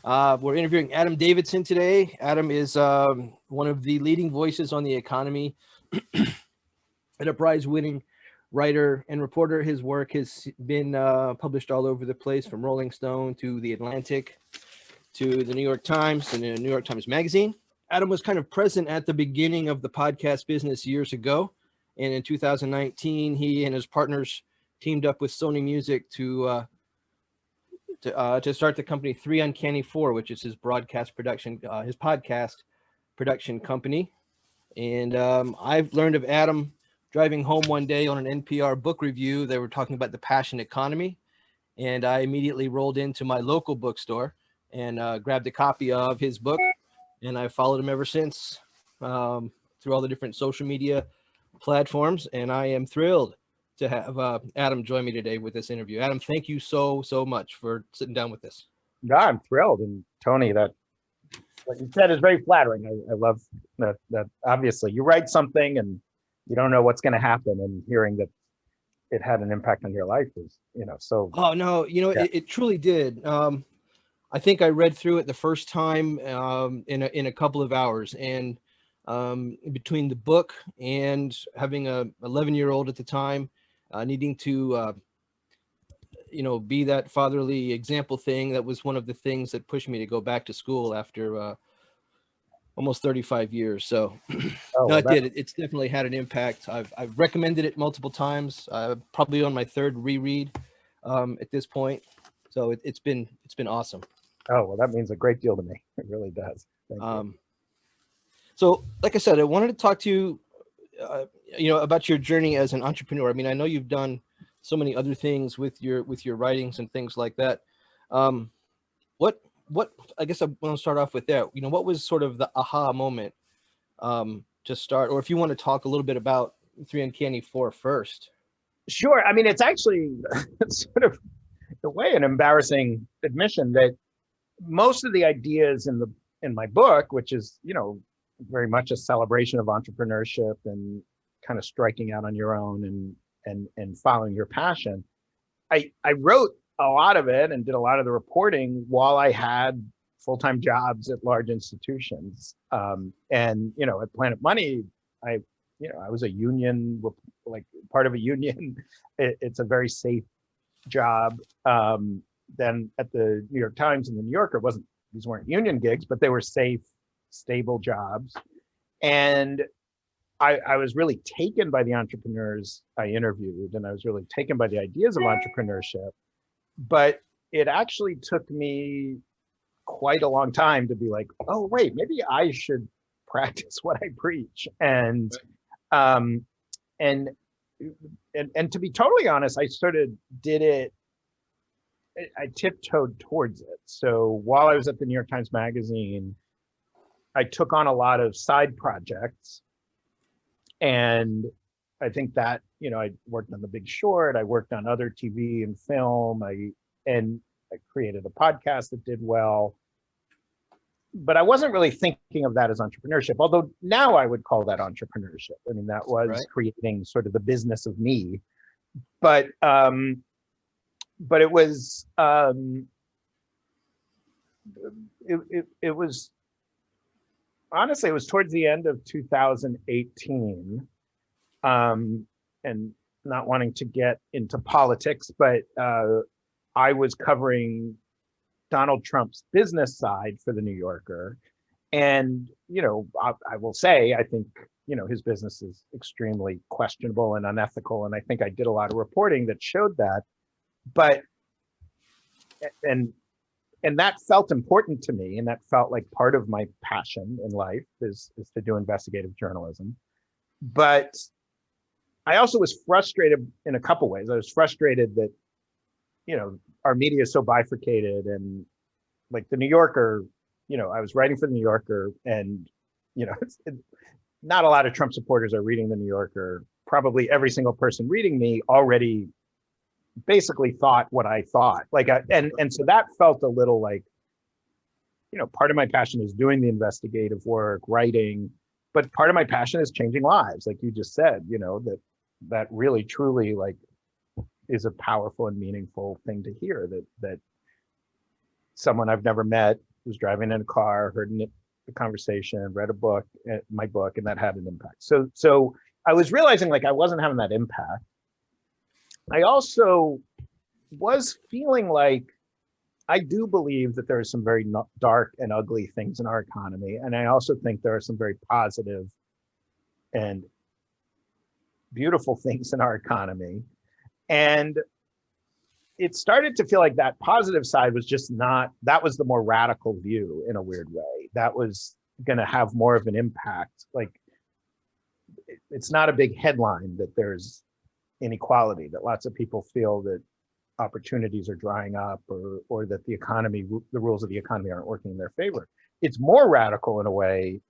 We're interviewing Adam Davidson today. Adam is one of the leading voices on the economy, enterprise-winning writer and reporter. His work has been published all over the place, from Rolling Stone to The Atlantic to the New York Times and the New York Times Magazine. Adam was kind of present at the beginning of the podcast business years ago. And in 2019, he and his partners teamed up with Sony Music to start the company 3 Uncanny 4, which is his broadcast production, his podcast production company. And I've learned of Adam driving home one day on an NPR book review. They were talking about the passion economy. And I immediately rolled into my local bookstore and grabbed a copy of his book. And I've followed him ever since through all the different social media platforms. And I am thrilled to have Adam join me today with this interview. Adam, thank you so much for sitting down with us. No, I'm thrilled. And Tony, that what you said is very flattering. I love that obviously you write something and you don't know what's going to happen, and hearing that it had an impact on your life is, so. Oh, no, yeah. It truly did. I think I read through it the first time in a couple of hours, and between the book and having a 11-year-old at the time, needing to be that fatherly example thing, that was one of the things that pushed me to go back to school after almost 35 years. So no, it did. It's definitely had an impact. I've recommended it multiple times, probably on my third reread at this point. So it's been awesome. Oh, well, that means a great deal to me. It really does. Thank you. So like I said, I wanted to talk to you, about your journey as an entrepreneur. I mean, I know you've done so many other things with your writings and things like that. What I guess I want to start off with that. What was sort of the aha moment to start, or if you want to talk a little bit about 3 Uncanny 4 first. Sure. I mean, it's actually sort of, in a way, an embarrassing admission that most of the ideas in my book, which is, very much a celebration of entrepreneurship and kind of striking out on your own and following your passion. I wrote a lot of it and did a lot of the reporting while I had full-time jobs at large institutions. And, at Planet Money, I was a union, like part of a union. It's a very safe job. Then at the New York Times and the New Yorker, these weren't union gigs, but they were safe, stable jobs. And I was really taken by the entrepreneurs I interviewed, and I was really taken by the ideas of entrepreneurship. But it actually took me quite a long time to be like, oh, wait, maybe I should practice what I preach. And to be totally honest, I tiptoed towards it. So while I was at the New York Times Magazine, I took on a lot of side projects. And I think that, I worked on The Big Short, I worked on other TV and film, I created a podcast that did well. But I wasn't really thinking of that as entrepreneurship, although now I would call that entrepreneurship. I mean, that was right. Creating sort of the business of me. But it was it was honestly, it was towards the end of 2018, and not wanting to get into politics, but I was covering Donald Trump's business side for the New Yorker. And, I will say, I think, his business is extremely questionable and unethical. And I think I did a lot of reporting that showed that. But, and that felt important to me, and that felt like part of my passion in life is to do investigative journalism. But I also was frustrated in a couple ways. I was frustrated that, our media is so bifurcated, and like the New Yorker, I was writing for the New Yorker, and, not a lot of Trump supporters are reading the New Yorker. Probably every single person reading me already basically thought what I thought. And so that felt a little like, part of my passion is doing the investigative work, writing, but part of my passion is changing lives. Like you just said, that really truly is a powerful and meaningful thing to hear, that someone I've never met was driving in a car, heard the conversation, read a book, my book, and that had an impact. So I was realizing like I wasn't having that impact. I also was feeling like I do believe that there are some very dark and ugly things in our economy. And I also think there are some very positive and beautiful things in our economy. And it started to feel like that positive side was just not, that was the more radical view in a weird way. That was going to have more of an impact. Like, it's not a big headline that there's inequality, that lots of people feel that opportunities are drying up, or that the economy, the rules of the economy aren't working in their favor. It's more radical in a way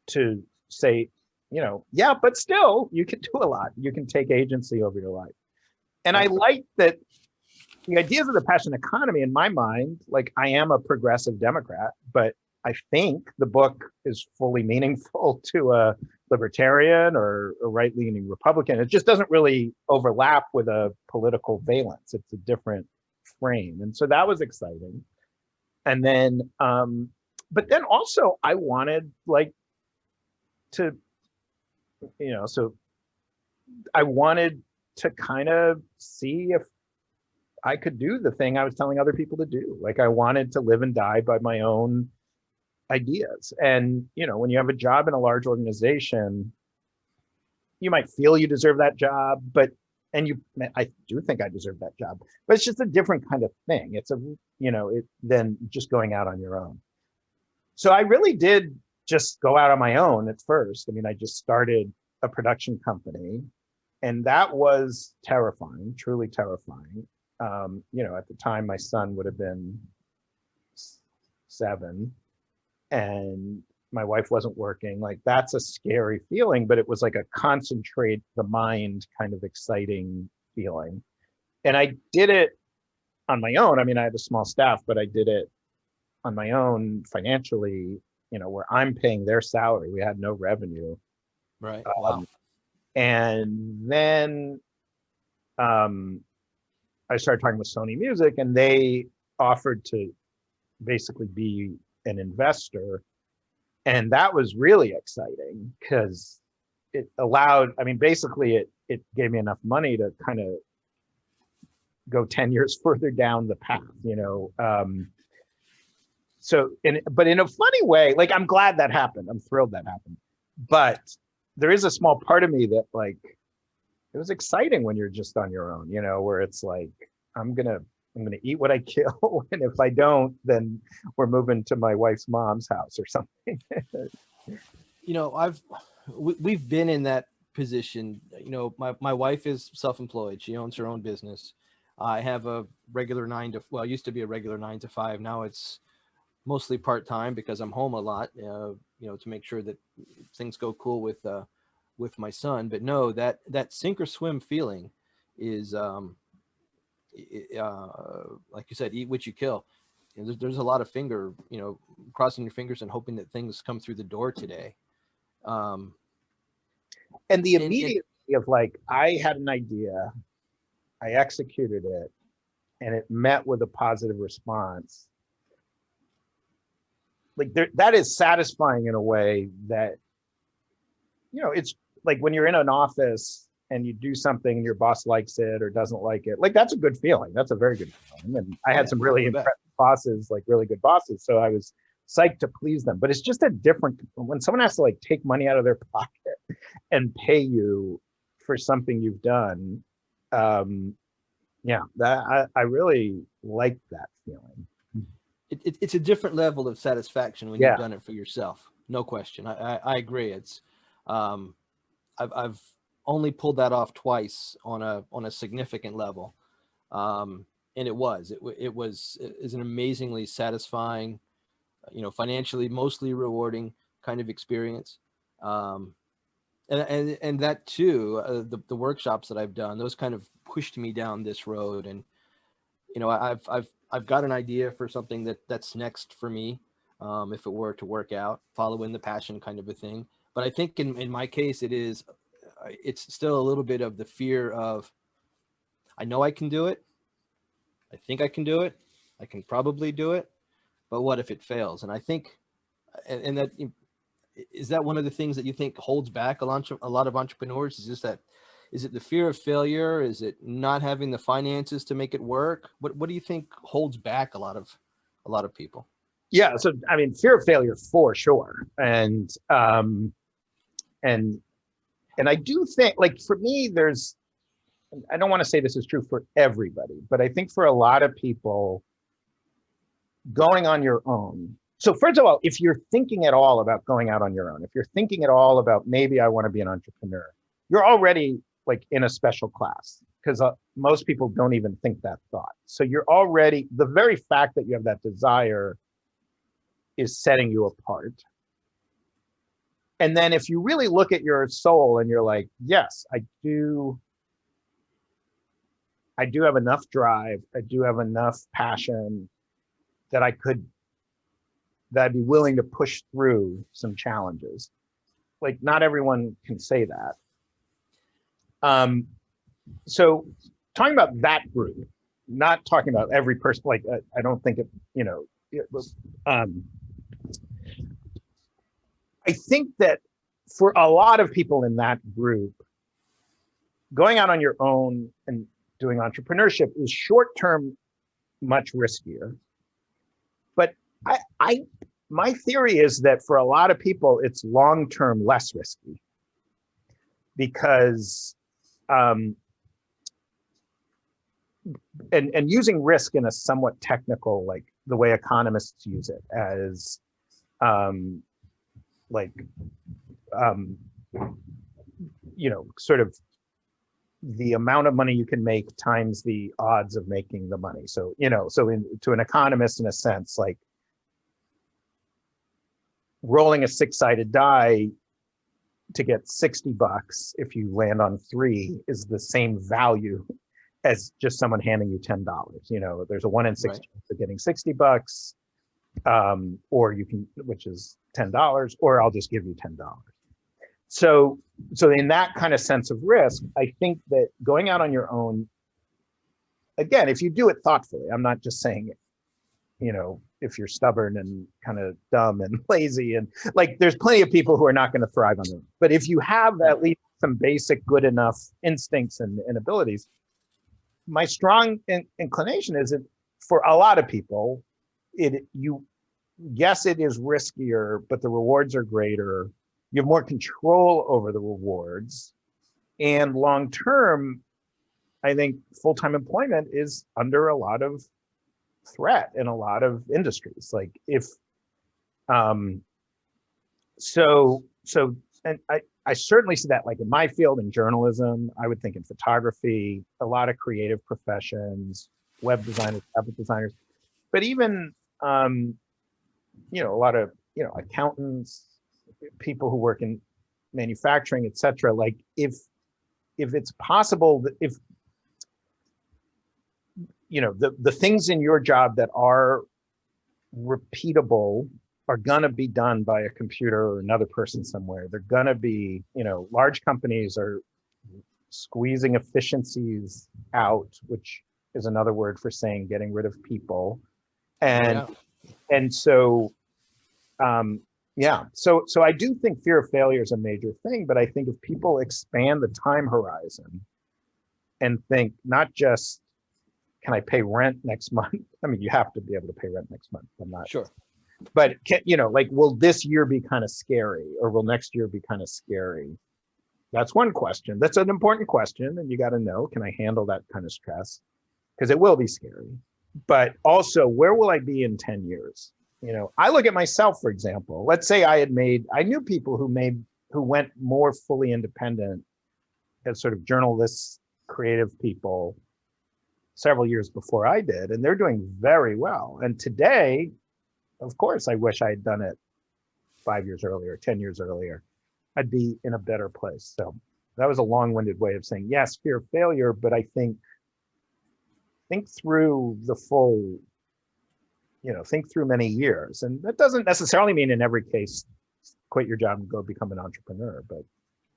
to say, you know, yeah, but still you can do a lot. You can take agency over your life. And I like that the ideas of the passion economy in my mind, like I am a progressive Democrat, but I think the book is fully meaningful to a libertarian or a right-leaning Republican. It just doesn't really overlap with a political valence. It's a different frame. And so that was exciting. And then, but then also I wanted like to, you know, so I wanted to kind of see if I could do the thing I was telling other people to do. Like I wanted to live and die by my own ideas. And, you know, when you have a job in a large organization, you might feel you deserve that job, but, I do think I deserve that job, but it's just a different kind of thing. It's a, you know, than just going out on your own. So I really did just go out on my own at first. I mean, I just started a production company, and that was terrifying, truly terrifying. You know, at the time, my son would have been 7, and my wife wasn't working. Like, that's a scary feeling, but it was like a concentrate the mind kind of exciting feeling. And I did it on my own. I mean, I had a small staff, but I did it on my own financially, you know, where I'm paying their salary. We had no revenue. Right. Wow. And then I started talking with Sony Music, and they offered to basically be an investor. And that was really exciting because it allowed, I mean, basically it gave me enough money to kind of go 10 years further down the path, you know. But in a funny way, like, I'm glad that happened. I'm thrilled that happened. But there is a small part of me that, like, it was exciting when you're just on your own, you know, where it's like, I'm gonna eat what I kill, and if I don't, then we're moving to my wife's mom's house or something. You know, we've been in that position. You know, my wife is self-employed. She owns her own business. I have a regular it used to be a regular 9 to 5. Now it's mostly part-time because I'm home a lot, you know, to make sure that things go cool with my son. But no, that sink or swim feeling is, like you said, eat what you kill. You know, there's a lot of crossing your fingers and hoping that things come through the door today. And the immediacy of, like, I had an idea, I executed it, and it met with a positive response. Like, that is satisfying in a way that, you know, it's like when you're in an office and you do something and your boss likes it or doesn't like it. Like, that's a good feeling. That's a very good feeling. And I had some really impressive bosses, like really good bosses. So I was psyched to please them. But it's just a different, when someone has to, like, take money out of their pocket and pay you for something you've done. Yeah, that I really like that feeling. It's a different level of satisfaction when you've done it for yourself. No question. I agree. It's, I've only pulled that off twice on a significant level. And it was an amazingly satisfying, you know, financially mostly rewarding kind of experience. And that too, the workshops that I've done, those kind of pushed me down this road. And, you know, I've got an idea for something that's next for me. If it were to work out, following the passion kind of a thing. But I think in my case, it's still a little bit of the fear of, I know I can do it. I think I can do it. I can probably do it. but what if it fails? And I think, and that, is that one of the things that you think holds back a lot of entrepreneurs? Is just that, is it the fear of failure? Is it not having the finances to make it work? What do you think holds back a lot of people? Yeah. So, I mean, fear of failure for sure. And I do think, like, for me, I don't want to say this is true for everybody, but I think for a lot of people, going on your own. So first of all, if you're thinking at all about going out on your own, if you're thinking at all about maybe I want to be an entrepreneur, you're already like in a special class, because most people don't even think that thought. So you're already, the very fact that you have that desire is setting you apart. And then if you really look at your soul and you're like, yes, I do have enough drive, I do have enough passion that I'd be willing to push through some challenges. Like, not everyone can say that. So talking about that group, not talking about every person, like, I don't think it was, I think that for a lot of people in that group, going out on your own and doing entrepreneurship is short-term much riskier. But my theory is that for a lot of people, it's long-term less risky, because and using risk in a somewhat technical, like the way economists use it, as sort of the amount of money you can make times the odds of making the money. So, to an economist, in a sense, like rolling a 6-sided die to get $60 if you land on 3 is the same value as just someone handing you $10. There's a 1 in 6 chance of getting $60, or you can, which is $10, or I'll just give you $10. So in that kind of sense of risk, I think that going out on your own, again, if you do it thoughtfully, I'm not just saying, if you're stubborn and kind of dumb and lazy, and like, there's plenty of people who are not going to thrive on their own. But if you have at least some basic good enough instincts and abilities, my strong inclination is that for a lot of people, yes, it is riskier, but the rewards are greater. You have more control over the rewards. And long term, I think full-time employment is under a lot of threat in a lot of industries. Like, if and I certainly see that, like, in my field, in journalism, I would think in photography, a lot of creative professions, web designers, graphic designers, but even a lot of accountants, people who work in manufacturing, etc. Like, if it's possible that if the things in your job that are repeatable are going to be done by a computer or another person somewhere. They're going to be, large companies are squeezing efficiencies out, which is another word for saying getting rid of people. And so I do think fear of failure is a major thing, but I think if people expand the time horizon and think not just, can I pay rent next month? I mean, you have to be able to pay rent next month. I'm not sure. But will this year be kind of scary, or will next year be kind of scary? That's one question. That's an important question. And you got to know, can I handle that kind of stress? Because it will be scary. But also, where will I be in 10 years? I look at myself, for example. Let's say I knew people who went more fully independent as sort of journalists, creative people, several years before I did, and they're doing very well. And today, of course, I wish I had done it 5 years earlier, 10 years earlier. I'd be in a better place. So that was a long-winded way of saying, yes, fear of failure, but I think through the full, think through many years. And that doesn't necessarily mean in every case, quit your job and go become an entrepreneur. But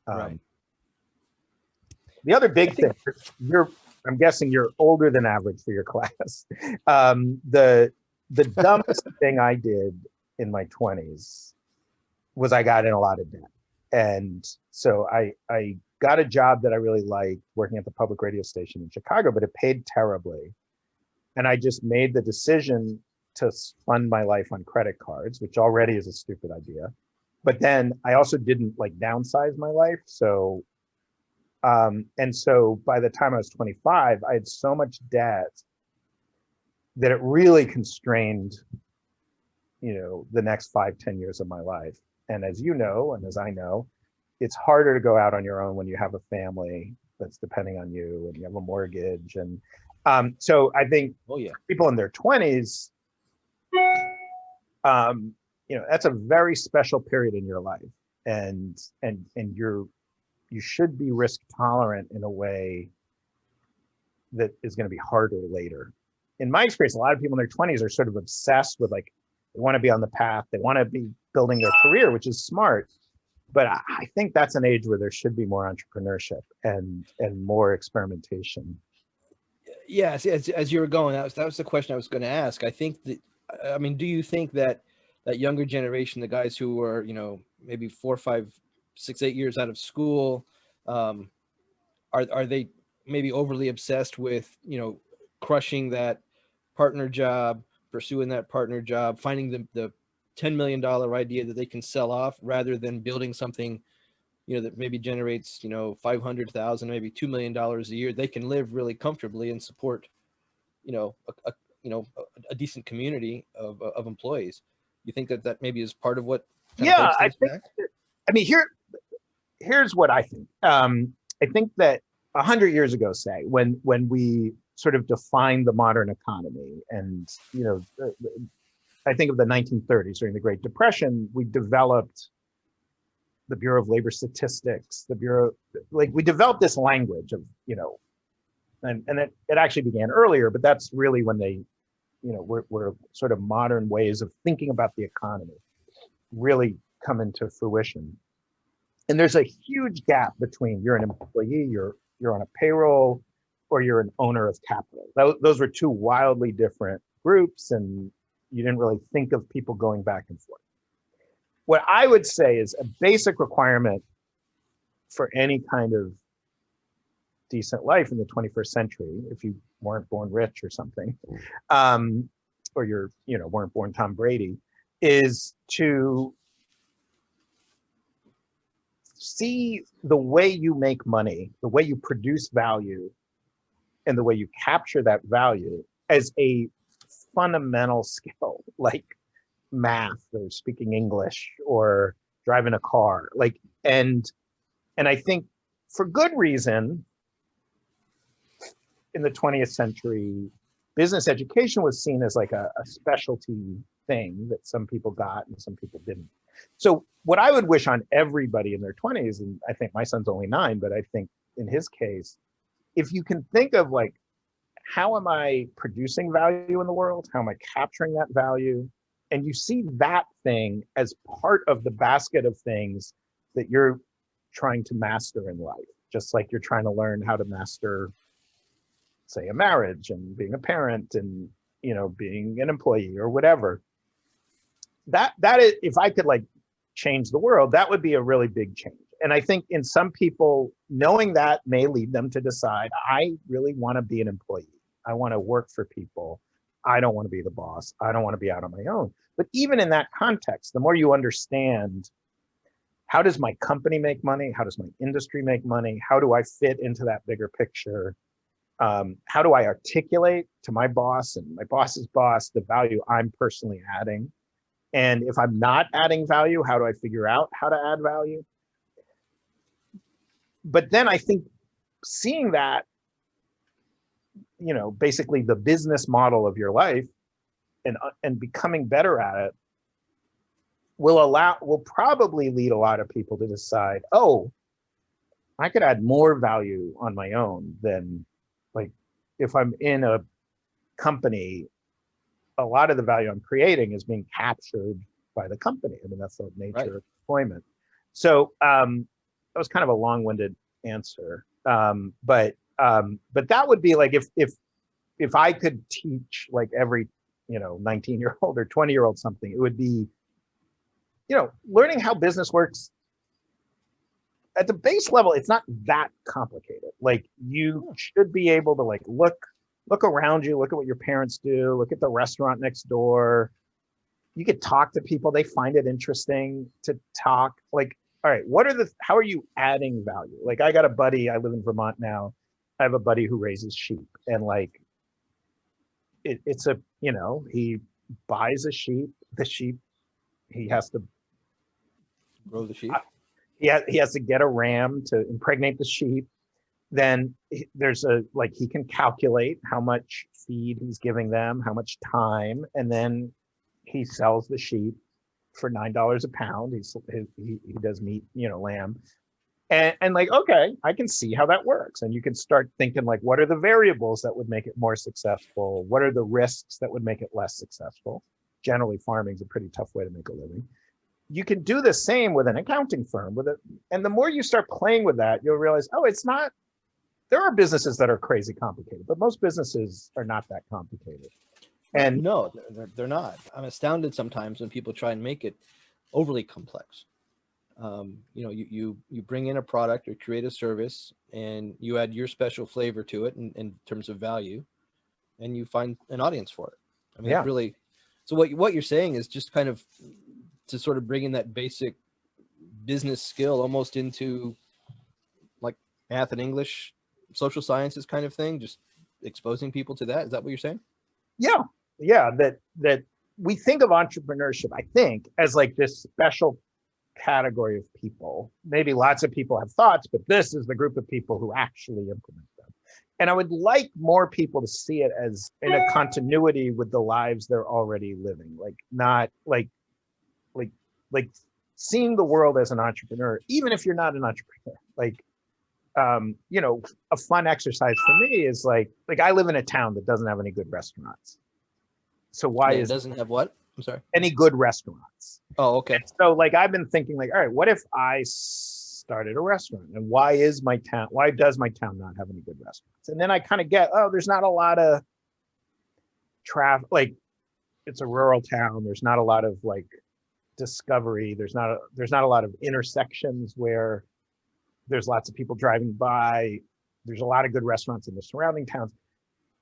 right. The other big thing, I'm guessing you're older than average for your class. the dumbest thing I did in my 20s was I got in a lot of debt. And so I got a job that I really liked, working at the public radio station in Chicago, but it paid terribly. And I just made the decision to fund my life on credit cards, which already is a stupid idea. But then I also didn't like downsize my life. So, and so by the time I was 25, I had so much debt that it really constrained, the next 5, 10 years of my life. And as you know, and as I know, it's harder to go out on your own when you have a family that's depending on you and you have a mortgage. And so I think people in their 20s, that's a very special period in your life. And you should be risk tolerant in a way that is going to be harder later. In my experience, a lot of people in their 20s are sort of obsessed with like, they want to be on the path, they want to be building their career, which is smart. But I think that's an age where there should be more entrepreneurship and more experimentation. Yes, as you were going, that was the question I was going to ask. I think do you think that younger generation, the guys who are, maybe 4, 5, 6, 8 years out of school, are they maybe overly obsessed with, crushing that partner job, pursuing that partner job, finding the $10 million idea that they can sell off rather than building something, that maybe generates, $500,000, maybe $2 million a year. They can live really comfortably and support, a decent community of employees. You think that maybe is part of what I think back? Here's what I think. I think that 100 years ago, say, when we sort of defined the modern economy, and I think of the 1930s during the Great Depression, we developed the Bureau of Labor Statistics, we developed this language of, and it actually began earlier, but that's really when they, were sort of modern ways of thinking about the economy really come into fruition. And there's a huge gap between you're an employee, you're on a payroll, or you're an owner of capital. Those were two wildly different groups, and you didn't really think of people going back and forth. What I would say is a basic requirement for any kind of decent life in the 21st century, if you weren't born rich or something, or weren't born Tom Brady, is to see the way you make money, the way you produce value, and the way you capture that value as a fundamental skill, like math or speaking English or driving a car. And I think for good reason, in the 20th century, business education was seen as like a specialty thing that some people got and some people didn't. So what I would wish on everybody in their 20s, and I think my son's only 9, but I think in his case, if you can think of like, how am I producing value in the world? How am I capturing that value? And you see that thing as part of the basket of things that you're trying to master in life, just like you're trying to learn how to master, say, a marriage and being a parent and, being an employee or whatever. That is, if I could like change the world, that would be a really big change. And I think in some people, knowing that may lead them to decide, I really want to be an employee. I want to work for people. I don't want to be the boss. I don't want to be out on my own. But even in that context, the more you understand, how does my company make money? How does my industry make money? How do I fit into that bigger picture? How do I articulate to my boss and my boss's boss the value I'm personally adding? And if I'm not adding value, how do I figure out how to add value? But then I think seeing that, basically the business model of your life and becoming better at it will probably lead a lot of people to decide, oh, I could add more value on my own than like if I'm in a company, a lot of the value I'm creating is being captured by the company. I mean, that's the nature of employment. So that was kind of a long-winded answer. But that would be like if I could teach like every 19-year-old or 20-year-old something. It would be, learning how business works at the base level. It's not that complicated. Like, you should be able to like look around you, look at what your parents do, look at the restaurant next door. You could talk to people. They find it interesting to talk. Like, all right, how are you adding value? Like, I got a buddy, I live in Vermont now. I have a buddy who raises sheep, and like, he buys a sheep. The sheep, he has to Grow the sheep. he has to get a ram to impregnate the sheep. Then there's he can calculate how much feed he's giving them, how much time, and then he sells the sheep for $9 a pound. He does meat, lamb. And like, okay, I can see how that works. And you can start thinking like, what are the variables that would make it more successful? What are the risks that would make it less successful? Generally, farming is a pretty tough way to make a living. You can do the same with an accounting firm and the more you start playing with that, you'll realize, there are businesses that are crazy complicated, but most businesses are not that complicated. And no, they're not. I'm astounded sometimes when people try and make it overly complex. You bring in a product or create a service, and you add your special flavor to it in terms of value, and you find an audience for it. I mean, really. So what you're saying is just kind of to sort of bring in that basic business skill almost into like math and English, social sciences kind of thing, just exposing people to that. Is that what you're saying? Yeah. That we think of entrepreneurship, I think, as like this special category of people. Maybe lots of people have thoughts, but this is the group of people who actually implement them. And I would like more people to see it as in a continuity with the lives they're already living, like not like seeing the world as an entrepreneur, even if you're not an entrepreneur. Like, a fun exercise for me is like I live in a town that doesn't have any good restaurants. So it doesn't have what? I'm sorry. Any good restaurants. Oh, okay. And so like I've been thinking like, all right, what if I started a restaurant, and why does my town not have any good restaurants? And then I kind of get, there's not a lot of traffic. Like, it's a rural town. There's not a lot of like discovery. There's not a lot of intersections where there's lots of people driving by. There's a lot of good restaurants in the surrounding towns.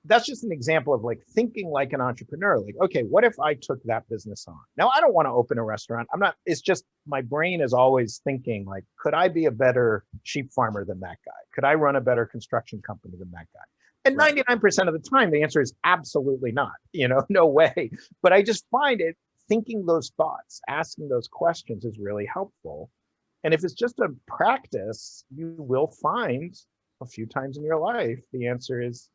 That's just an example of like thinking like an entrepreneur. Like, okay, what if I took that business on? Now, I don't want to open a restaurant. It's just my brain is always thinking like, could I be a better sheep farmer than that guy? Could I run a better construction company than that guy? And 99% of the time, the answer is absolutely not, no way. But I just find it, thinking those thoughts, asking those questions is really helpful. And if it's just a practice, you will find a few times in your life, the answer is,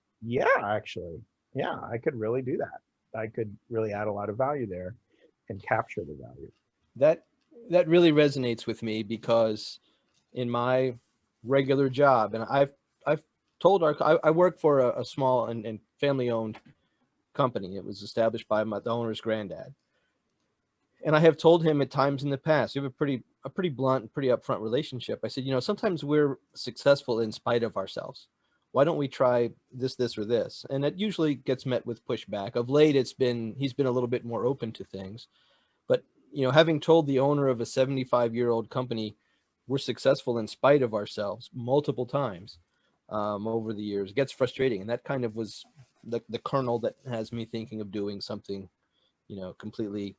actually, I could really do that. I could really add a lot of value there and capture the value. That really resonates with me, because in my regular job, and I've told I work for a small and family-owned company. It was established by the owner's granddad. And I have told him at times in the past, we have a pretty blunt, pretty upfront relationship. I said, sometimes we're successful in spite of ourselves. Why don't we try this, or this? And it usually gets met with pushback. Of late, he's been a little bit more open to things. But, having told the owner of a 75-year-old company, we're successful in spite of ourselves multiple times over the years, gets frustrating. And that kind of was the kernel that has me thinking of doing something, completely,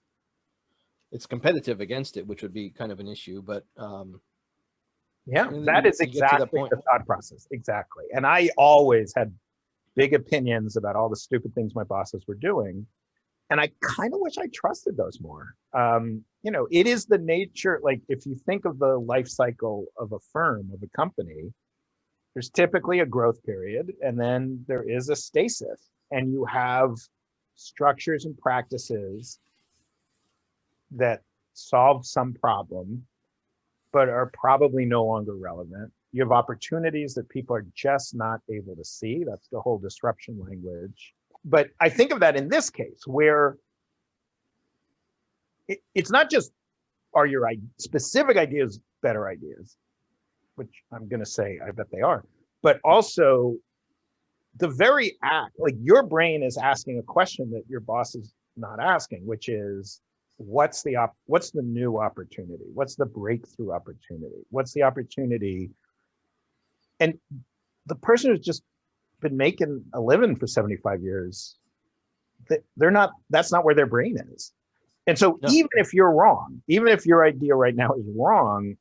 it's competitive against it, which would be kind of an issue. But that is exactly the thought process. Exactly. And I always had big opinions about all the stupid things my bosses were doing. And I kind of wish I trusted those more. It is the nature, like if you think of the life cycle of a firm, of a company, there's typically a growth period, and then there is a stasis, and you have structures and practices that solve some problem, but are probably no longer relevant. You have opportunities that people are just not able to see. That's the whole disruption language. But I think of that in this case, where it's not just, are your specific ideas better ideas, which I'm going to say, I bet they are, but also the very act, like your brain is asking a question that your boss is not asking, which is what's the new opportunity? What's the breakthrough opportunity? What's the opportunity? And the person who's just been making a living for 75 years, that's not where their brain is. And so even if you're wrong, even if your idea right now is wrong,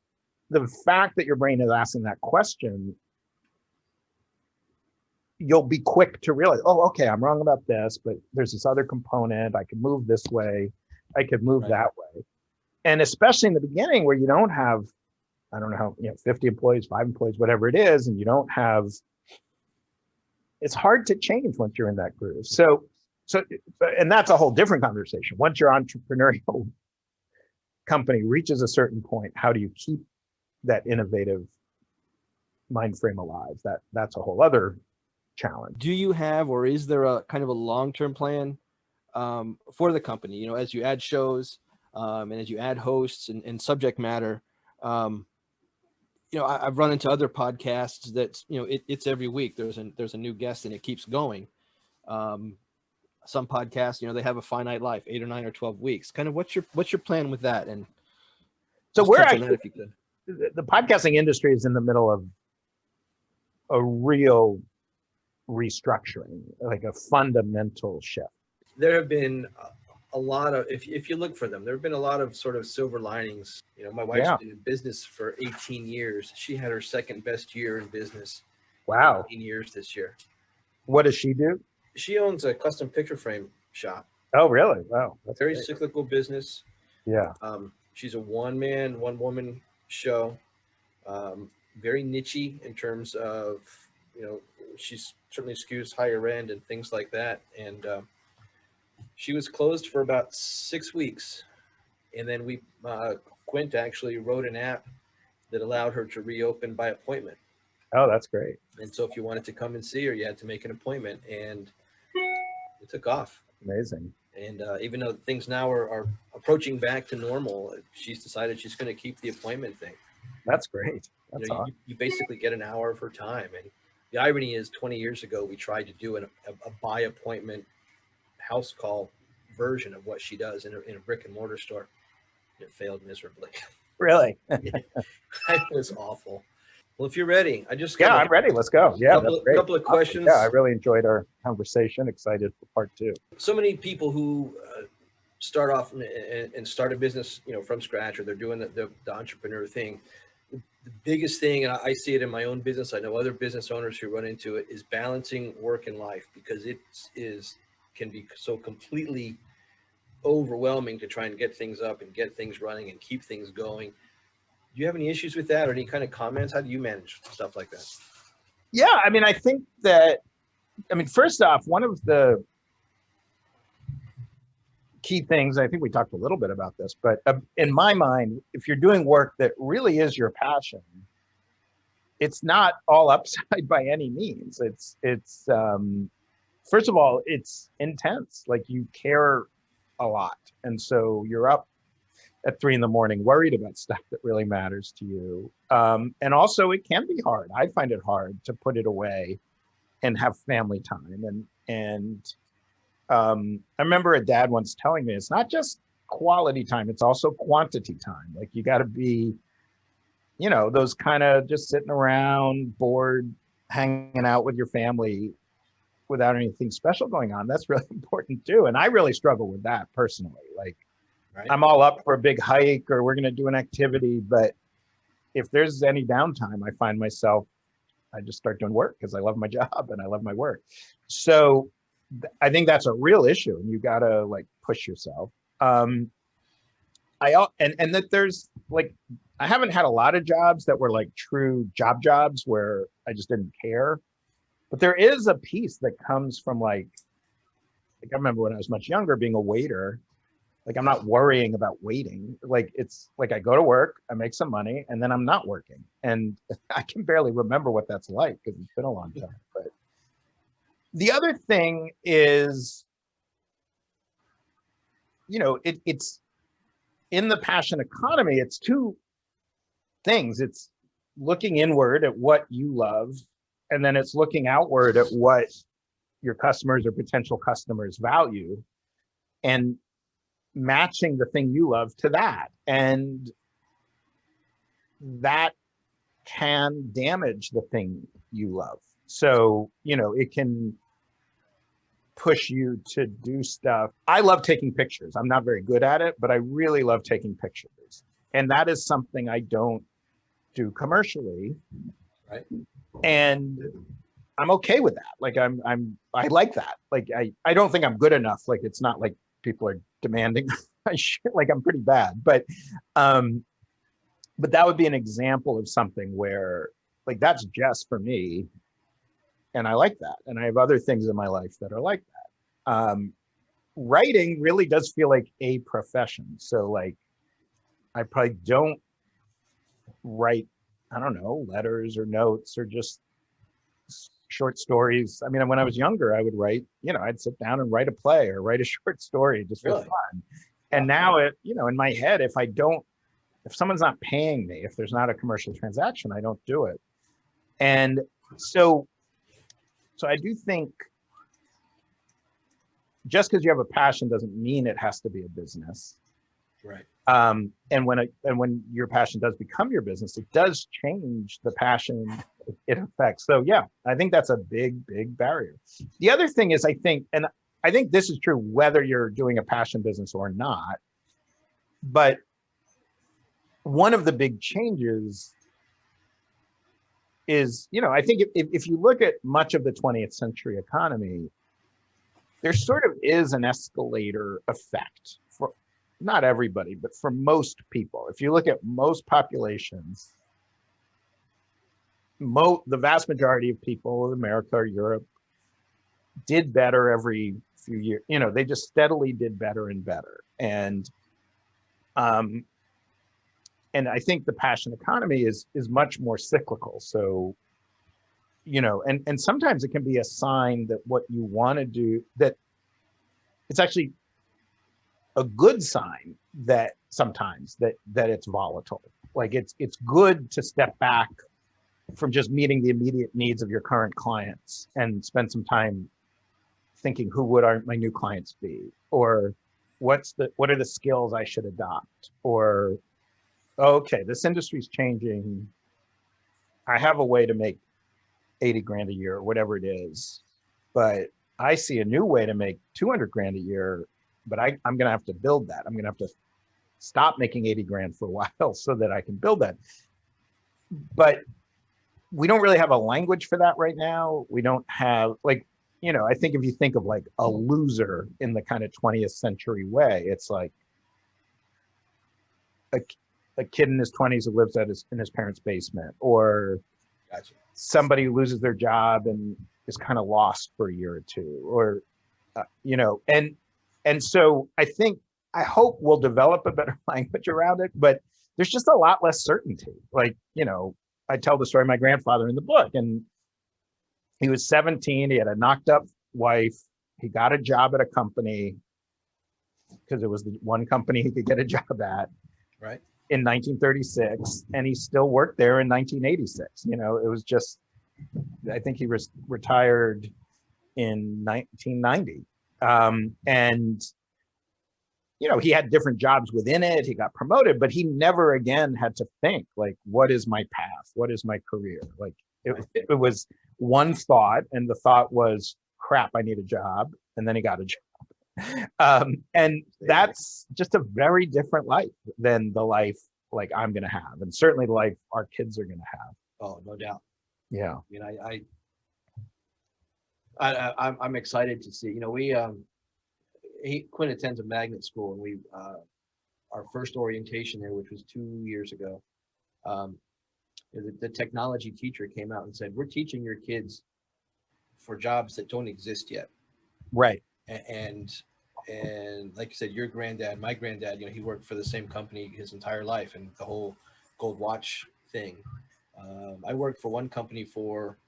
the fact that your brain is asking that question, you'll be quick to realize, oh, okay, I'm wrong about this, but there's this other component. I could move this way. I could move that way. And especially in the beginning where you don't have, I don't know how, 50 employees, 5 employees, whatever it is, and you don't have, it's hard to change once you're in that groove. So, and that's a whole different conversation. Once your entrepreneurial company reaches a certain point, how do you keep that innovative mind frame alive? That's a whole other challenge. Do you have, or is there a kind of a long-term plan for the company? As you add shows and as you add hosts and subject matter, I've run into other podcasts that, it's every week there's a new guest and it keeps going. Some podcasts, they have a finite life, 8 or 9 or 12 weeks. Kind of what's your plan with that? And so we're actually, if you could. The podcasting industry is in the middle of a real restructuring, like a fundamental shift. There have been a lot of, if you look for them, there have been a lot of sort of silver linings. My wife's been in business for 18 years. She had her second best year in business. Wow. 18 years this year. What does she do? She owns a custom picture frame shop. Oh, really? Wow. That's very great. Cyclical business. Yeah. She's a one-man, one-woman show. Very niche-y in terms of, she's certainly skews higher end and things like that. And she was closed for about 6 weeks. And then Quint actually wrote an app that allowed her to reopen by appointment. Oh, that's great. And so if you wanted to come and see her, you had to make an appointment, and it took off. Amazing. And even though things now are approaching back to normal, she's decided she's going to keep the appointment thing. That's great. That's awesome. You basically get an hour of her time. And the irony is 20 years ago, we tried to do a by appointment house call version of what she does in a brick and mortar store. It failed miserably. Really? It was awful. Well, if you're ready, I'm ready. Let's go. Yeah, couple of questions. Yeah, I really enjoyed our conversation. Excited for part 2. So many people who start off and start a business, from scratch, or they're doing the entrepreneur thing. The biggest thing, and I see it in my own business, I know other business owners who run into it, is balancing work and life, because it can be so completely overwhelming to try and get things up and get things running and keep things going. Do you have any issues with that, or any kind of comments? How do you manage stuff like that? Yeah, I think that, first off, one of the key things, I think we talked a little bit about this, but in my mind, if you're doing work that really is your passion, it's not all upside by any means. It's first of all, it's intense. Like, you care a lot. And so you're up at 3 a.m, worried about stuff that really matters to you. And also it can be hard. I find it hard to put it away and have family time. And I remember a dad once telling me, it's not just quality time, it's also quantity time. Like, you got to be, those kind of just sitting around, bored, hanging out with your family without anything special going on. That's really important too. And I really struggle with that personally. Like, right. I'm all up for a big hike, or we're going to do an activity, but if there's any downtime, I find myself, I just start doing work because I love my job and I love my work. So I think that's a real issue, and you got to push yourself. And that there's I haven't had a lot of jobs that were true jobs where I just didn't care. But there is a piece that comes from I remember when I was much younger being a waiter, I'm not worrying about waiting. It's I go to work, I make some money, and then I'm not working. And I can barely remember what that's like because it's been a long time. But the other thing is, it's in the passion economy, it's 2 things. It's looking inward at what you love, and then it's looking outward at what your customers or potential customers value. and matching the thing you love to that. And that can damage the thing you love. So, you know, it can push you to do stuff. I love taking pictures. I'm not very good at it, but I really love taking pictures. And that is something I don't do commercially. Right. And I'm okay with that. Like I like that. Like I don't think I'm good enough. Like it's not like people are demanding I should, like I'm pretty bad. But that would be an example of something where like that's just for me. And I like that. And I have other things in my life that are like that. Writing really does feel like a profession. So like I probably don't write, I don't know, letters or notes or just short stories. I mean, when I was younger, I would write, you know, I'd sit down and write a play or write a short story just for Really? fun. And now it, you know, in my head, if someone's not paying me, if there's not a commercial transaction, I don't do it. And so I do think just because you have a passion doesn't mean it has to be a business. Right. And when your passion does become your business, it does change the passion it affects. So yeah, I think that's a big, big barrier. The other thing is I think this is true whether you're doing a passion business or not, but one of the big changes is, you know, I think if you look at much of the 20th century economy, there sort of is an escalator effect for not everybody, but for most people. If you look at most populations, the vast majority of people in America or Europe did better every few years. You know, they just steadily did better and better. And I think the passion economy is much more cyclical. So, you know, and sometimes it can be a sign that what you want to do, that it's actually a good sign that sometimes that it's volatile. Like it's good to step back from just meeting the immediate needs of your current clients and spend some time thinking, who would my new clients be? Or what are the skills I should adopt? Or, okay, this industry's changing. I have a way to make 80 grand a year or whatever it is, but I see a new way to make 200 grand a year, but I'm going to have to build that. I'm going to have to stop making 80 grand for a while so that I can build that. But we don't really have a language for that right now. We don't have, like, you know, I think if you think of like a loser in the kind of 20th century way, it's like a kid in his 20s who lives in his parents' basement, or Gotcha. somebody who loses their job and is kind of lost for a year or two, or you know, and so I hope we'll develop a better language around it, but there's just a lot less certainty. Like, you know, I tell the story of my grandfather in the book, and he was 17, he had a knocked up wife, he got a job at a company because it was the one company he could get a job at. Right. In 1936, and he still worked there in 1986. You know, it was just, I think he was retired in 1990. And, you know, he had different jobs within it. He got promoted, but he never again had to think like, what is my path? What is my career? Like it was one thought, and the thought was, crap, I need a job. And then he got a job. And that's just a very different life than the life like I'm going to have, and certainly the life our kids are going to have. Oh, no doubt. Yeah. I mean, I'm excited to see, you know, Quinn attends a magnet school, and we, our first orientation there, which was 2 years ago, the technology teacher came out and said, we're teaching your kids for jobs that don't exist yet. Right. And like you said, your granddad, my granddad, you know, he worked for the same company his entire life, and the whole gold watch thing. I worked for one company for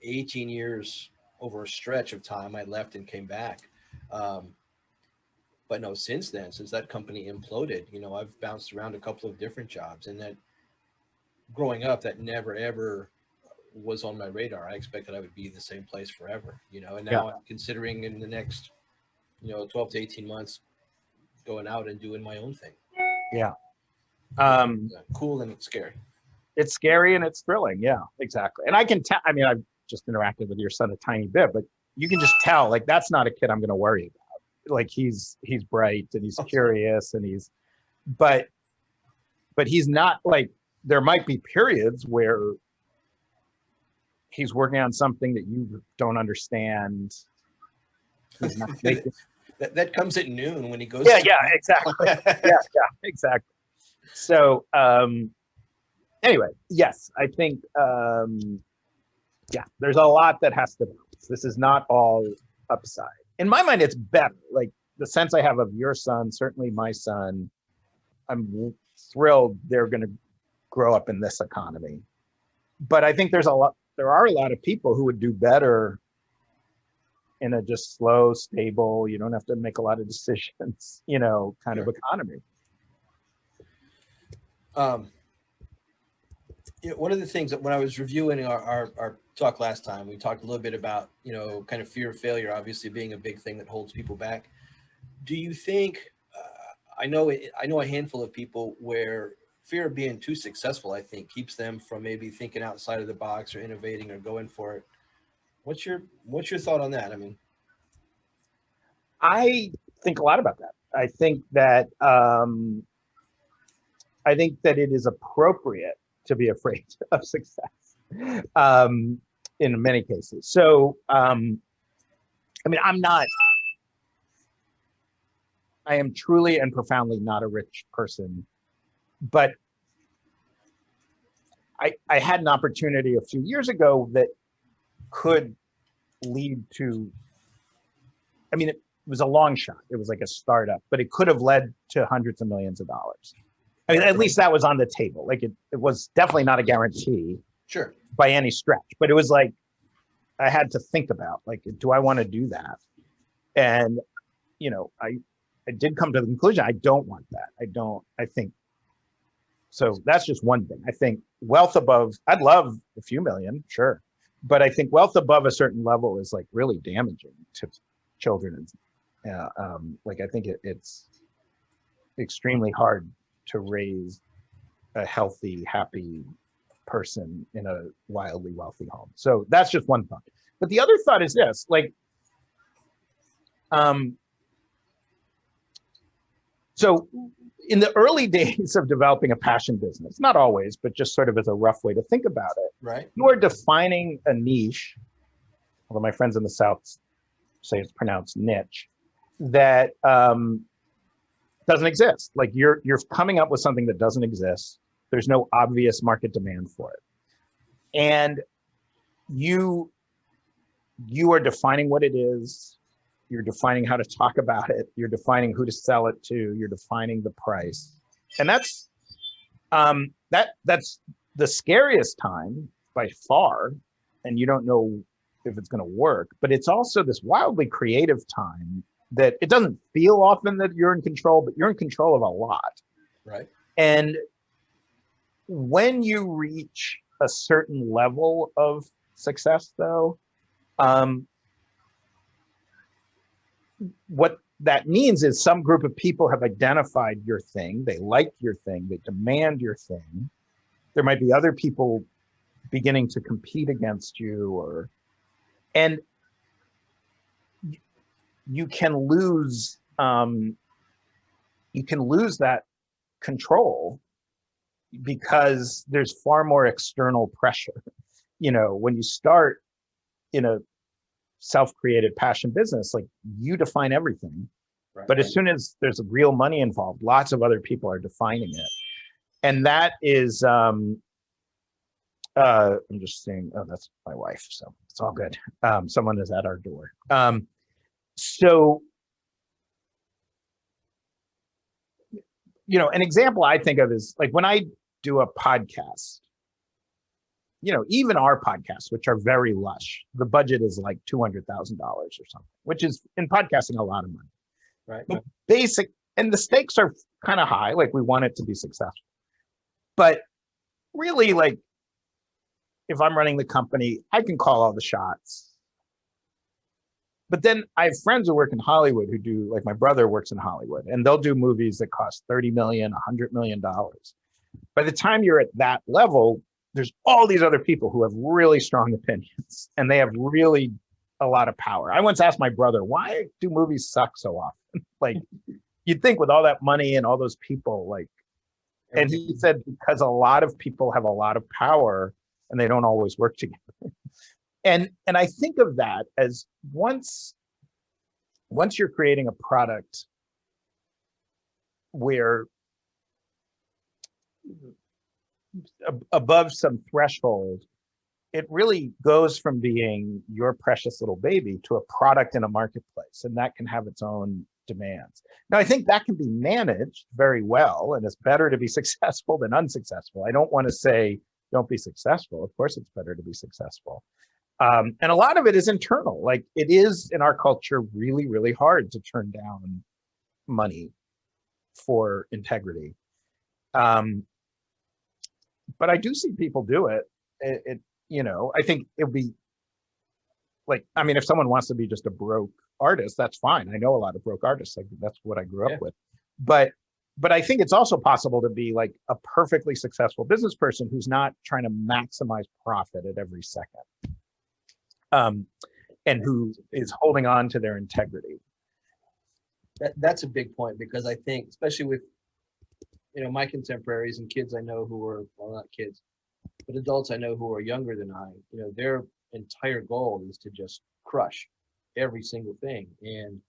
18 years over a stretch of time. I left and came back. But no, since then, since that company imploded, you know, I've bounced around a couple of different jobs, and that growing up, that never, ever was on my radar. I expected I would be the same place forever, you know, and now I'm considering in the next 12 to 18 months going out and doing my own thing. Yeah. Cool and scary. It's scary and it's thrilling. Yeah, exactly. And I can tell, I mean, I've just interacted with your son a tiny bit, but you can just tell, like, that's not a kid I'm going to worry about. Like, he's bright and he's curious and but he's not, like, there might be periods where he's working on something that you don't understand. He's not making... that comes at noon when he goes. Yeah, exactly. yeah, exactly. So, anyway, yes, I think, there's a lot that has to balance. This is not all upside. In my mind, it's better. Like, the sense I have of your son, certainly my son, I'm thrilled they're going to grow up in this economy. But I think there are a lot of people who would do better in a just slow, stable, you don't have to make a lot of decisions, kind of economy. One of the things that when I was reviewing our talk last time, we talked a little bit about, kind of fear of failure, obviously being a big thing that holds people back. Do you think, I know a handful of people where fear of being too successful, I think, keeps them from maybe thinking outside of the box or innovating or going for it. What's your thought on that? I mean, I think a lot about that. I think that it is appropriate to be afraid of success in many cases. So, I mean, I am truly and profoundly not a rich person, but I had an opportunity a few years ago that could lead to, I mean, it was a long shot. It was like a startup, but it could have led to hundreds of millions of dollars. I mean, at least that was on the table. Like, it was definitely not a guarantee, sure, by any stretch, but it was like, I had to think about, like, do I want to do that? And, I did come to the conclusion, I don't want that. I think, so that's just one thing. I think wealth above, I'd love a few million, sure. But I think wealth above a certain level is, like, really damaging to children. Like, I think it's extremely hard to raise a healthy, happy person in a wildly wealthy home. So that's just one thought. But the other thought is this, like, so in the early days of developing a passion business, not always, but just sort of as a rough way to think about it, right? You are defining a niche, although my friends in the South say it's pronounced niche, that doesn't exist. Like, you're coming up with something that doesn't exist. There's no obvious market demand for it. And you are defining what it is. You're defining how to talk about it. You're defining who to sell it to. You're defining the price. And that's the scariest time by far. And you don't know if it's going to work, but it's also this wildly creative time that it doesn't feel often that you're in control, but you're in control of a lot. Right. And when you reach a certain level of success, though, what that means is some group of people have identified your thing. They like your thing. They demand your thing. There might be other people beginning to compete against you, and you can lose that control because there's far more external pressure. When you start in a self-created passion business, like, you define everything, right? But as soon as there's real money involved, lots of other people are defining it. And that is, I'm just saying, oh, that's my wife, so it's all good. Someone is at our door. So, an example I think of is, like, when I do a podcast, even our podcasts, which are very lush, the budget is like $200,000 or something, which is in podcasting a lot of money. Right. But and the stakes are kind of high. Like, we want it to be successful. But really, like, if I'm running the company, I can call all the shots. But then I have friends who work in Hollywood who do, like my brother works in Hollywood, and they'll do movies that cost 30 million, $100 million. By the time you're at that level, there's all these other people who have really strong opinions and they have really a lot of power. I once asked my brother, why do movies suck so often? Like, you'd think with all that money and all those people, like, and he said, because a lot of people have a lot of power and they don't always work together. And I think of that as once you're creating a product where above some threshold, it really goes from being your precious little baby to a product in a marketplace, and that can have its own demands. Now, I think that can be managed very well, and it's better to be successful than unsuccessful. I don't want to say don't be successful. Of course, it's better to be successful. And a lot of it is internal. Like, it is in our culture really, really hard to turn down money for integrity. But I do see people do it. You know, I think it would be like, I mean, if someone wants to be just a broke artist, that's fine. I know a lot of broke artists. Like, that's what I grew up with. But I think it's also possible to be like a perfectly successful business person who's not trying to maximize profit at every second. And who is holding on to their integrity. That's a big point, because I think, especially with, you know, my contemporaries and kids I know who are, well, not kids, but adults I know who are younger than I, you know, their entire goal is to just crush every single thing. And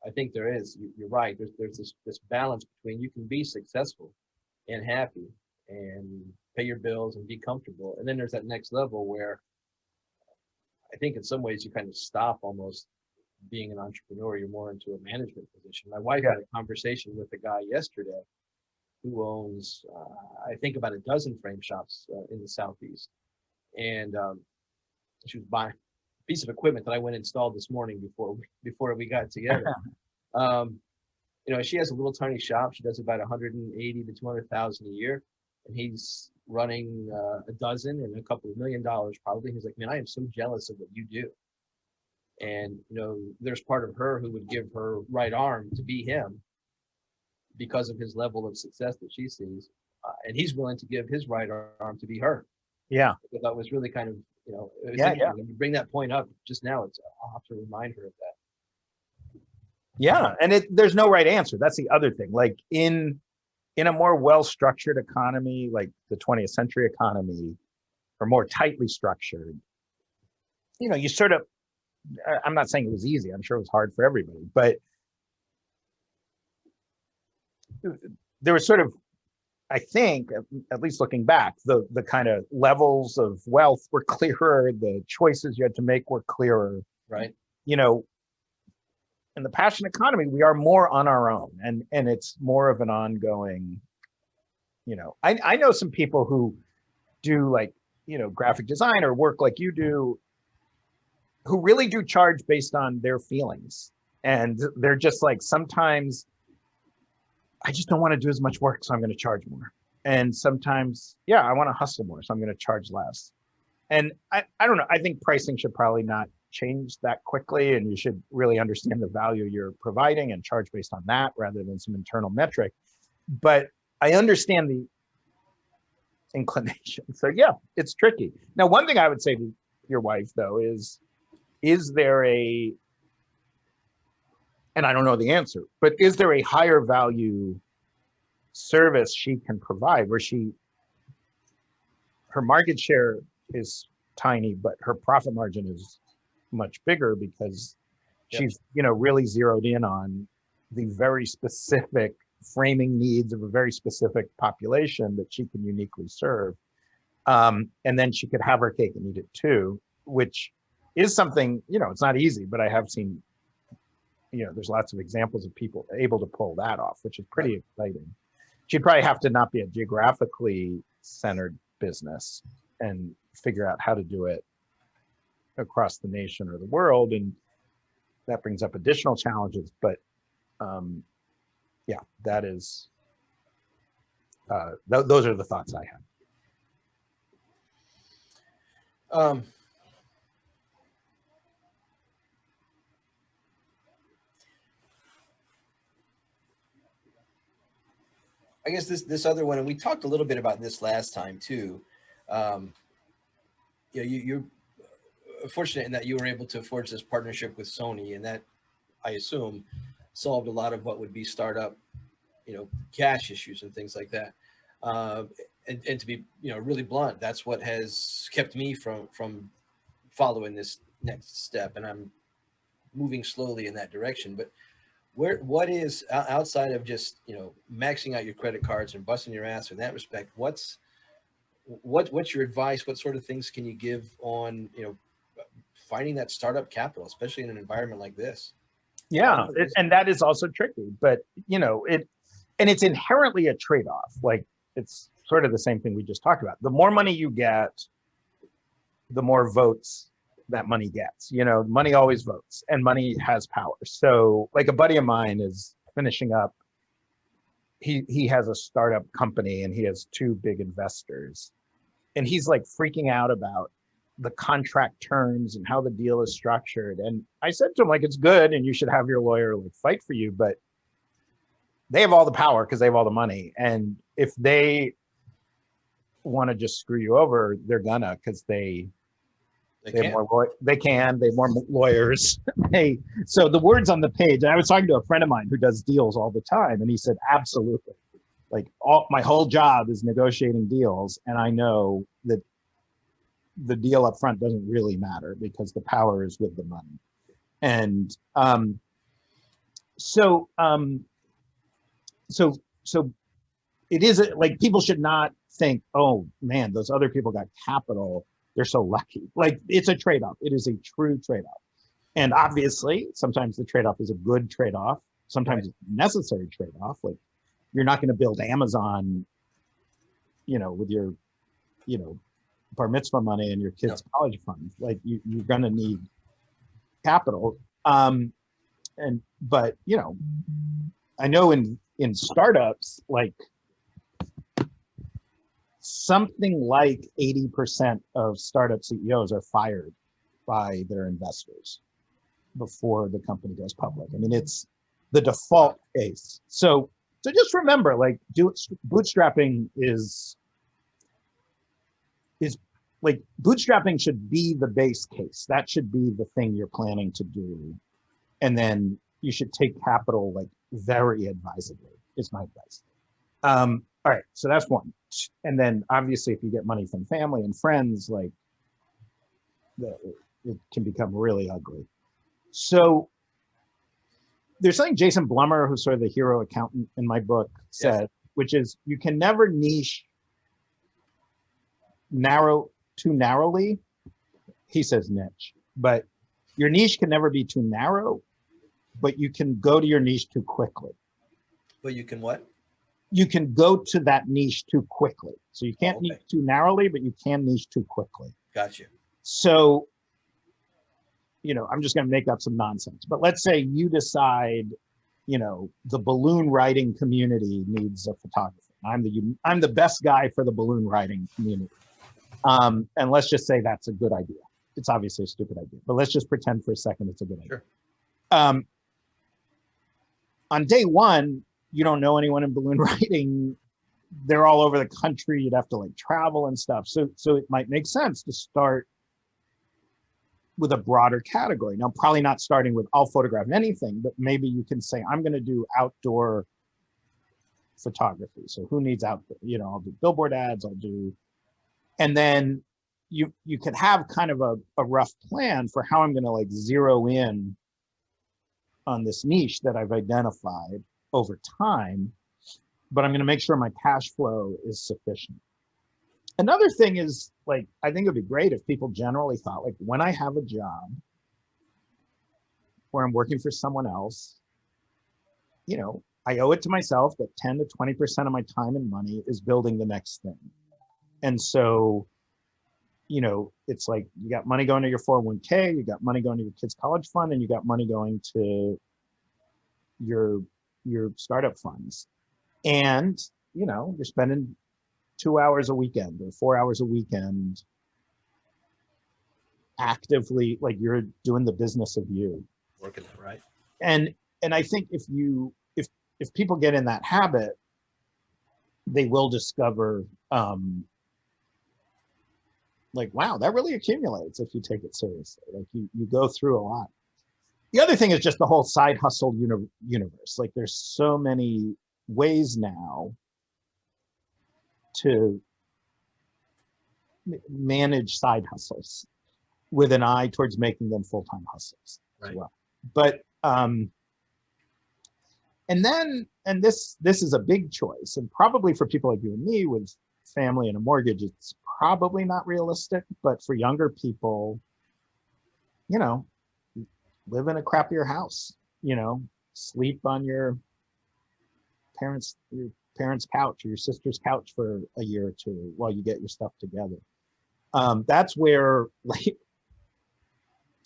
I think there is, you're right, there's this balance between you can be successful and happy and pay your bills and be comfortable. And then there's that next level where I think in some ways you kind of stop almost being an entrepreneur. You're more into a management position. My wife had a conversation with a guy yesterday who owns, I think, about a dozen frame shops in the Southeast. And she was buying a piece of equipment that I went and installed this morning before we got together. You know, she has a little tiny shop. She does about 180 to 200,000 a year, and he's running a dozen and a couple of $1 million probably. He's like, man, I am so jealous of what you do. And, you know, there's part of her who would give her right arm to be him because of his level of success that she sees. And he's willing to give his right arm to be her. Yeah. That was really kind of, you know, yeah. When you bring that point up just now, I'll have to remind her of that. Yeah. And there's no right answer. That's the other thing. Like, in a more well-structured economy, like the 20th century economy, or more tightly structured, you know, you sort of, I'm not saying it was easy. I'm sure it was hard for everybody, but there was sort of, I think, at least looking back, the kind of levels of wealth were clearer. The choices you had to make were clearer. Right. You know, in the passion economy, we are more on our own, and it's more of an ongoing, you know, I know some people who do, like, you know, graphic design or work like you do, who really do charge based on their feelings. And they're just like, sometimes I just don't want to do as much work, so I'm going to charge more. And sometimes, yeah, I want to hustle more, so I'm going to charge less. And I don't know, I think pricing should probably not change that quickly, and you should really understand the value you're providing and charge based on that rather than some internal metric. But I understand the inclination. So yeah, it's tricky. Now, one thing I would say to your wife, though, is there a, and I don't know the answer, but is there a higher value service she can provide where her market share is tiny, but her profit margin is much bigger because she's, you know, really zeroed in on the very specific framing needs of a very specific population that she can uniquely serve. And then she could have her cake and eat it too, which is something, you know, it's not easy, but I have seen, you know, there's lots of examples of people able to pull that off, which is pretty exciting. She'd probably have to not be a geographically centered business and figure out how to do it across the nation or the world. And that brings up additional challenges, but yeah, that is, those are the thoughts I have. I guess this other one, and we talked a little bit about this last time too. You're fortunate in that you were able to forge this partnership with Sony, and that, I assume, solved a lot of what would be startup, cash issues and things like that. And to be, really blunt, that's what has kept me from following this next step, and I'm moving slowly in that direction. But what is, outside of just maxing out your credit cards and busting your ass in that respect, what's your advice? What sort of things can you give on finding that startup capital, especially in an environment like this? Yeah, and that is also tricky, but it's inherently a trade-off. Like, it's sort of the same thing we just talked about. The more money you get, the more votes that money gets. Money always votes, and money has power. So, like, a buddy of mine is finishing up. He has a startup company, and he has 2 big investors, and he's like freaking out about the contract terms and how the deal is structured. And I said to him, like, it's good, and you should have your lawyer like fight for you, but they have all the power because they have all the money. And if they want to just screw you over, they're gonna, because they have more they have more lawyers. So the words on the page, and I was talking to a friend of mine who does deals all the time, and he said, absolutely. Like, my whole job is negotiating deals, and I know that the deal up front doesn't really matter because the power is with the money. And so it is like, people should not think, oh man, those other people got capital, they're so lucky. Like, it's a trade-off. It is a true trade-off. And obviously, sometimes the trade-off is a good trade-off. Sometimes it's a necessary trade-off. Like, you're not going to build Amazon, with your, bar mitzvah money and your kids' college fund. Like, you're going to need capital. But I know in startups, like, something like 80% of startup CEOs are fired by their investors before the company goes public. I mean, it's the default case. So just remember, like, bootstrapping is like, bootstrapping should be the base case. That should be the thing you're planning to do. And then you should take capital, like, very advisedly, is my advice. All right, so that's one. And then obviously, if you get money from family and friends, like, it can become really ugly. So there's something Jason Blummer, who's sort of the hero accountant in my book, said, which is, you can never niche too narrowly. He says niche, but your niche can never be too narrow, but you can go to your niche too quickly. But you can what? You can go to that niche too quickly. So you can't niche too narrowly, but you can niche too quickly. Gotcha. So, I'm just going to make up some nonsense, but let's say you decide, the balloon riding community needs a photographer. I'm the best guy for the balloon riding community. And let's just say that's a good idea. It's obviously a stupid idea, but let's just pretend for a second it's a good idea. Sure. On day one, you don't know anyone in balloon riding. They're all over the country. You'd have to, like, travel and stuff. So it might make sense to start with a broader category. Now, probably not starting with I'll photograph anything, but maybe you can say, I'm going to do outdoor photography. So who needs outdoor? I'll do billboard ads, and then you could have kind of a rough plan for how I'm going to, like, zero in on this niche that I've identified over time, but I'm going to make sure my cash flow is sufficient. Another thing is, like, I think it'd be great if people generally thought, like, when I have a job where I'm working for someone else, I owe it to myself that 10 to 20% of my time and money is building the next thing. And so, it's like, you got money going to your 401k, you got money going to your kids' college fund, and you got money going to your startup funds. And, you're spending 2 hours a weekend or 4 hours a weekend actively, like, you're doing the business of you. Working it, right? And I think if people get in that habit, they will discover, like, wow, that really accumulates if you take it seriously. Like you go through a lot. The other thing is just the whole side hustle universe. Like there's so many ways now to manage side hustles with an eye towards making them full-time hustles as well. But and this is a big choice, and probably for people like you and me with family and a mortgage, it's probably not realistic. But for younger people, you know, live in a crappier house, you know, sleep on your parents' couch or your sister's couch for a year or two while you get your stuff together. That's where, like,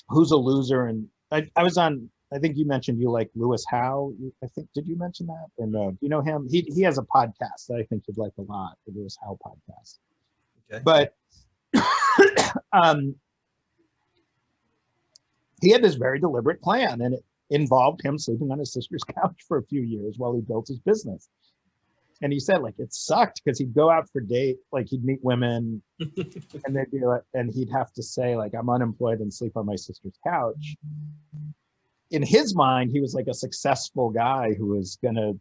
Who's a Loser, and I was on, I think you mentioned you like Lewis Howe. I think, did you mention that? Or no? Do you know him? He has a podcast that I think you'd like a lot, the Lewis Howe podcast. Okay. But he had this very deliberate plan, and it involved him sleeping on his sister's couch for a few years while he built his business. And he said, like, it sucked because he'd go out for date, like he'd meet women and they'd be like, and he'd have to say, like, I'm unemployed and sleep on my sister's couch. In his mind, he was like a successful guy who was going to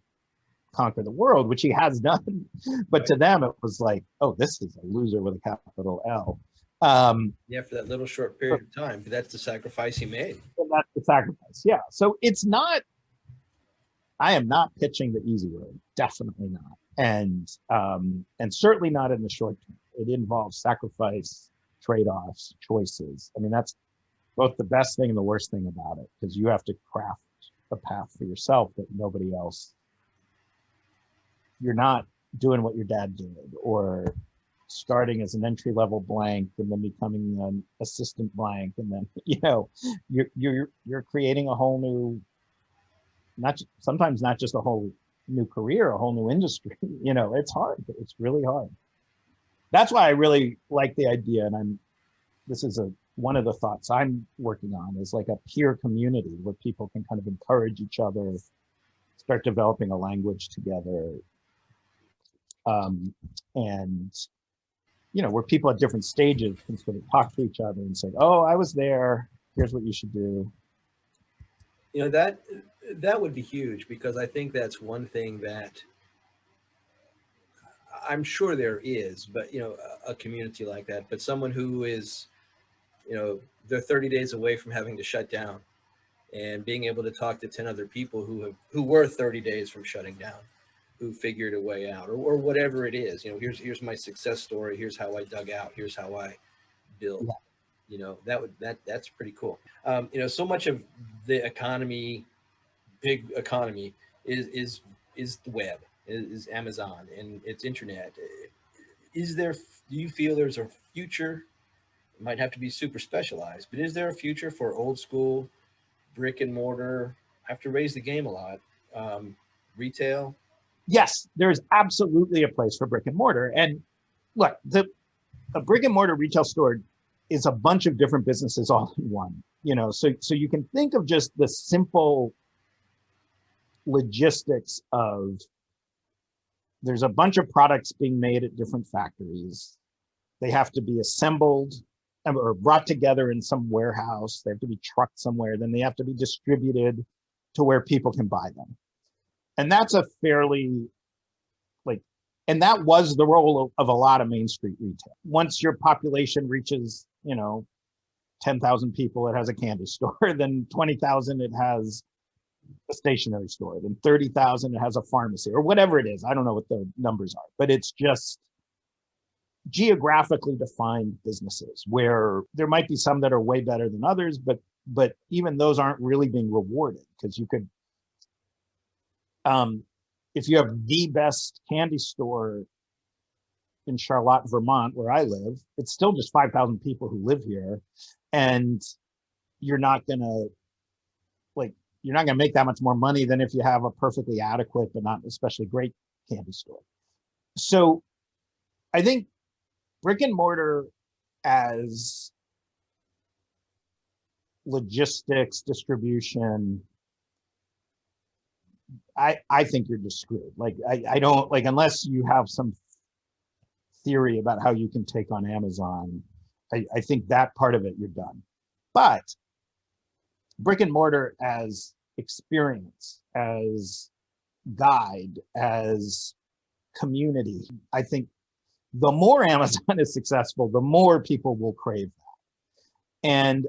conquer the world, which he has done. But to them, it was like, oh, this is a loser with a capital L. Yeah, for that little short period of time, but that's the sacrifice he made. That's the sacrifice, yeah. So it's not, I am not pitching the easy road, definitely not. And certainly not in the short term. It involves sacrifice, trade-offs, choices. I mean, that's both the best thing and the worst thing about it, because you have to craft a path for yourself that nobody else, you're not doing what your dad did, or starting as an entry-level blank and then becoming an assistant blank, and then, you know, you're creating a whole new, sometimes not just a whole new career, a whole new industry. You know, it's hard. It's really hard. That's why I really like the idea, and this is one of the thoughts I'm working on, is like a peer community where people can kind of encourage each other, start developing a language together, and, you know, where people at different stages can sort of talk to each other and say, oh, I was there, here's what you should do. You know, that would be huge, because I think that's one thing that I'm sure there is, but, you know, a community like that, but someone who is, you know, they're 30 days away from having to shut down, and being able to talk to 10 other people who were 30 days from shutting down, who figured a way out, or whatever it is. You know, here's my success story. Here's how I dug out. Here's how I built. Yeah. You know, that's pretty cool. You know, so much of the economy, big economy, is the web, is Amazon, and it's internet. Do you feel there's a future? It might have to be super specialized, but is there a future for old school brick and mortar? I have to raise the game a lot. Retail. Yes, there's absolutely a place for brick and mortar. And look, a brick and mortar retail store is a bunch of different businesses all in one. You know, so you can think of just the simple logistics of, there's a bunch of products being made at different factories. They have to be assembled or brought together in some warehouse. They have to be trucked somewhere. Then they have to be distributed to where people can buy them. And that's a fairly, like, and that was the role of a lot of Main Street retail. Once your population reaches, you know, 10,000 people, it has a candy store. Then 20,000, it has a stationery store. Then 30,000, it has a pharmacy, or whatever it is. I don't know what the numbers are, but it's just geographically defined businesses where there might be some that are way better than others, but even those aren't really being rewarded, because you could, if you have the best candy store in Charlotte, Vermont, where I live, it's still just 5,000 people who live here, and you're not gonna make that much more money than if you have a perfectly adequate but not especially great candy store. So I think brick and mortar as logistics, distribution, I think you're just screwed. Like I don't like, unless you have some theory about how you can take on Amazon, I think that part of it you're done. But brick and mortar as experience, as guide, as community, I think the more Amazon is successful, the more people will crave that. And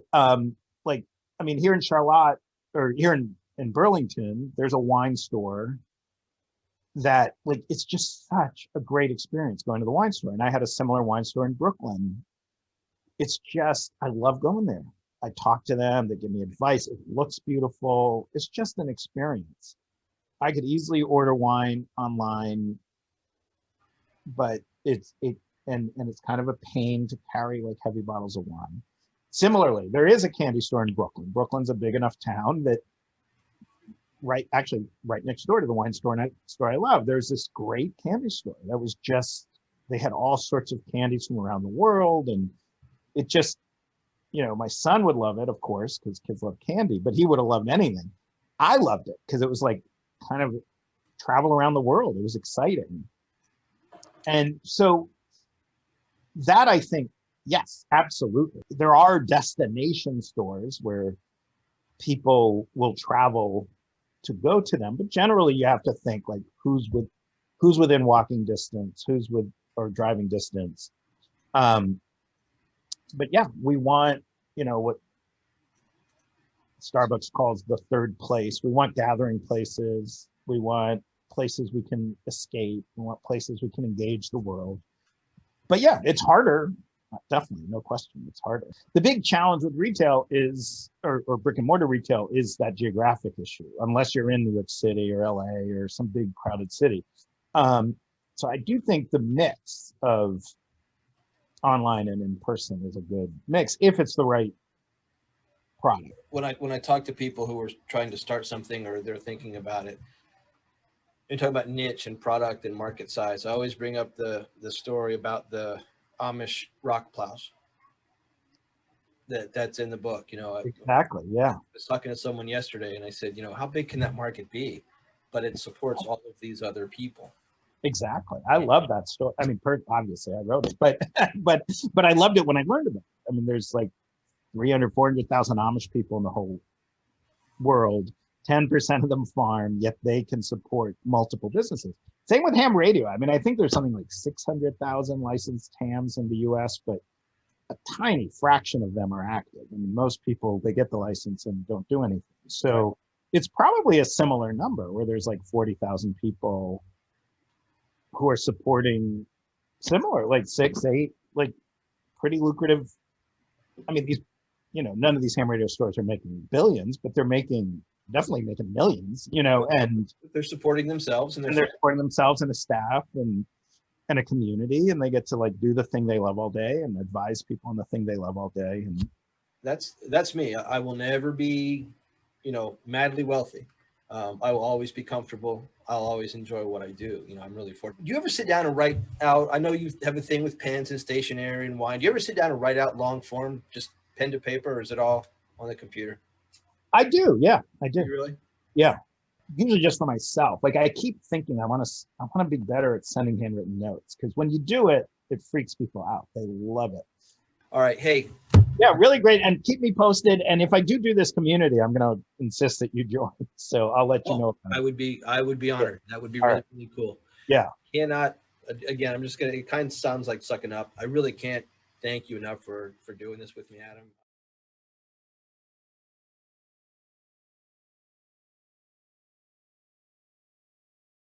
like, I mean, here in Charlotte, or here in Burlington, there's a wine store that, like, it's just such a great experience going to the wine store. And I had a similar wine store in Brooklyn. It's just, I love going there. I talk to them, they give me advice. It looks beautiful. It's just an experience. I could easily order wine online, but it's kind of a pain to carry like heavy bottles of wine. Similarly, there is a candy store in Brooklyn. Brooklyn's a big enough town that right next door to the wine store I love, there's this great candy store that was just, they had all sorts of candies from around the world. And it just, you know, my son would love it, of course, because kids love candy, but he would have loved anything. I loved it because it was like kind of travel around the world. It was exciting. And so that, I think, yes, absolutely. There are destination stores where people will travel to go to them, but generally you have to think like who's within walking distance, or driving distance. But yeah, we want, you know, what Starbucks calls the third place. We want gathering places. We want places we can escape. We want places we can engage the world. But yeah, it's harder. Definitely, no question, it's harder. The big challenge with retail is, or brick and mortar retail, is that geographic issue, unless you're in New York City or LA or some big crowded city. So I do think the mix of online and in person is a good mix if it's the right product. When I talk to people who are trying to start something or they're thinking about it, you talk about niche and product and market size. I always bring up the story about the Amish rock plows that's in the book. You know, Exactly. Yeah. I was talking to someone yesterday and I said, you know, how big can that market be? But it supports all of these other people. Exactly. I love that story. I mean, obviously I wrote it, but but I loved it when I learned about it. I mean, there's like 400,000 Amish people in the whole world. 10% of them farm, yet they can support multiple businesses. Same with ham radio. I mean, I think there's something like 600,000 licensed hams in the US, but a tiny fraction of them are active. I mean, most people, they get the license and don't do anything. So it's probably a similar number where there's like 40,000 people who are supporting similar, like 6, 8, like pretty lucrative. I mean, these, you know, none of these ham radio stores are making billions, but they're definitely making millions, you know, and they're supporting themselves and they're supporting themselves and a staff and a community, and they get to like do the thing they love all day and advise people on the thing they love all day. And that's me. I will never be, you know, madly wealthy. I will always be comfortable. I'll always enjoy what I do. You know, I'm really fortunate. Do you ever sit down and write out? I know you have a thing with pens and stationery and wine. Do you ever sit down and write out long form, just pen to paper, or is it all on the computer? I do. Yeah, I do. Really? Yeah. Usually just for myself. Like I keep thinking I want to be better at sending handwritten notes, because when you do it, it freaks people out. They love it. All right. Hey. Yeah, really great. And keep me posted. And if I do this community, I'm going to insist that you join. So I'll let you know. I would be honored. That would be really, really cool. Yeah. Cannot, again, I'm just going to, it kind of sounds like sucking up. I really can't thank you enough for doing this with me, Adam.